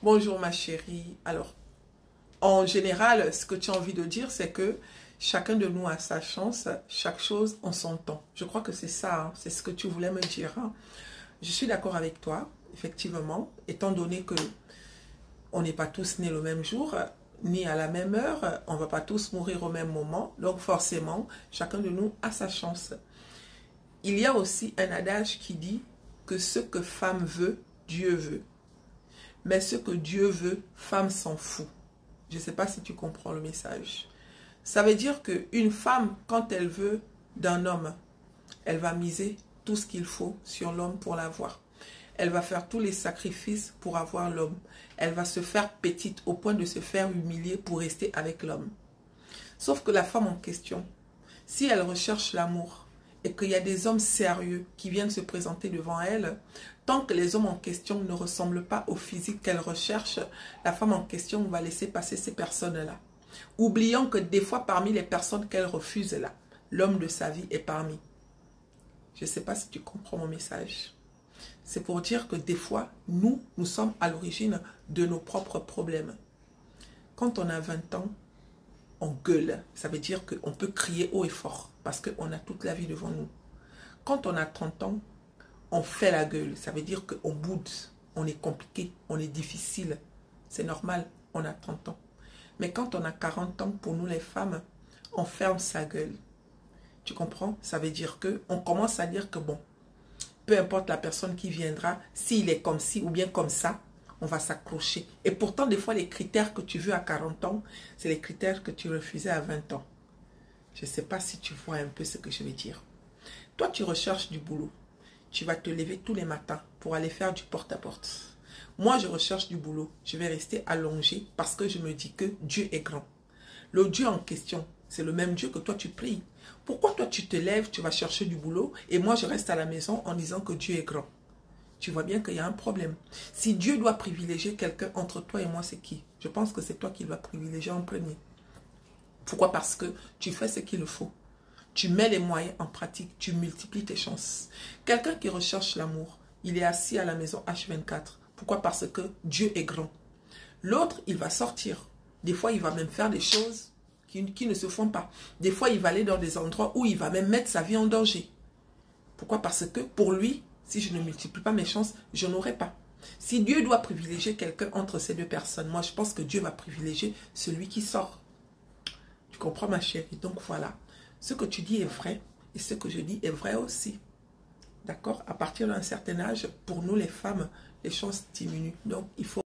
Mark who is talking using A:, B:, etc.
A: Bonjour ma chérie. Alors, en général, ce que tu as envie de dire, c'est que chacun de nous a sa chance, chaque chose en son temps. Je crois que c'est ça, hein, c'est ce que tu voulais me dire. Hein. Je suis d'accord avec toi, effectivement, étant donné que on n'est pas tous nés le même jour, ni à la même heure, on ne va pas tous mourir au même moment, donc forcément, chacun de nous a sa chance. Il y a aussi un adage qui dit que ce que femme veut, Dieu veut. Mais ce que Dieu veut, femme s'en fout. Je ne sais pas si tu comprends le message. Ça veut dire qu'une femme, quand elle veut d'un homme, elle va miser tout ce qu'il faut sur l'homme pour l'avoir. Elle va faire tous les sacrifices pour avoir l'homme. Elle va se faire petite au point de se faire humilier pour rester avec l'homme. Sauf que la femme en question, si elle recherche l'amour et qu'il y a des hommes sérieux qui viennent se présenter devant elle, tant que les hommes en question ne ressemblent pas au physique qu'elle recherche, la femme en question va laisser passer ces personnes-là. Oubliant que des fois, parmi les personnes qu'elle refuse là, l'homme de sa vie est parmi. Je ne sais pas si tu comprends mon message. C'est pour dire que des fois, nous sommes à l'origine de nos propres problèmes. Quand on a 20 ans, on gueule. Ça veut dire qu'on peut crier haut et fort parce qu'on a toute la vie devant nous. Quand on a 30 ans, on fait la gueule. Ça veut dire qu'on boude, on est compliqué, on est difficile. C'est normal, on a 30 ans. Mais quand on a 40 ans, pour nous les femmes, on ferme sa gueule. Tu comprends? Ça veut dire qu'on commence à dire que bon, peu importe la personne qui viendra, s'il est comme ci ou bien comme ça, on va s'accrocher. Et pourtant, des fois, les critères que tu veux à 40 ans, c'est les critères que tu refusais à 20 ans. Je ne sais pas si tu vois un peu ce que je veux dire. Toi, tu recherches du boulot. Tu vas te lever tous les matins pour aller faire du porte-à-porte. Moi, je recherche du boulot. Je vais rester allongée parce que je me dis que Dieu est grand. Le Dieu en question, c'est le même Dieu que toi, tu pries. Pourquoi toi, tu te lèves, tu vas chercher du boulot et moi, je reste à la maison en disant que Dieu est grand? Tu vois bien qu'il y a un problème. Si Dieu doit privilégier quelqu'un entre toi et moi, c'est qui? Je pense que c'est toi qui dois privilégier en premier. Pourquoi? Parce que tu fais ce qu'il faut. Tu mets les moyens en pratique, tu multiplies tes chances. Quelqu'un qui recherche l'amour, il est assis à la maison H24. Pourquoi? Parce que Dieu est grand. L'autre, il va sortir. Des fois, il va même faire des choses qui ne se font pas. Des fois, il va aller dans des endroits où il va même mettre sa vie en danger. Pourquoi? Parce que pour lui, si je ne multiplie pas mes chances, je n'aurai pas. Si Dieu doit privilégier quelqu'un entre ces deux personnes, moi, je pense que Dieu va privilégier celui qui sort. Tu comprends, ma chérie? Donc, voilà. Ce que tu dis est vrai et ce que je dis est vrai aussi. D'accord? À partir d'un certain âge, pour nous, les femmes, les chances diminuent. Donc, il faut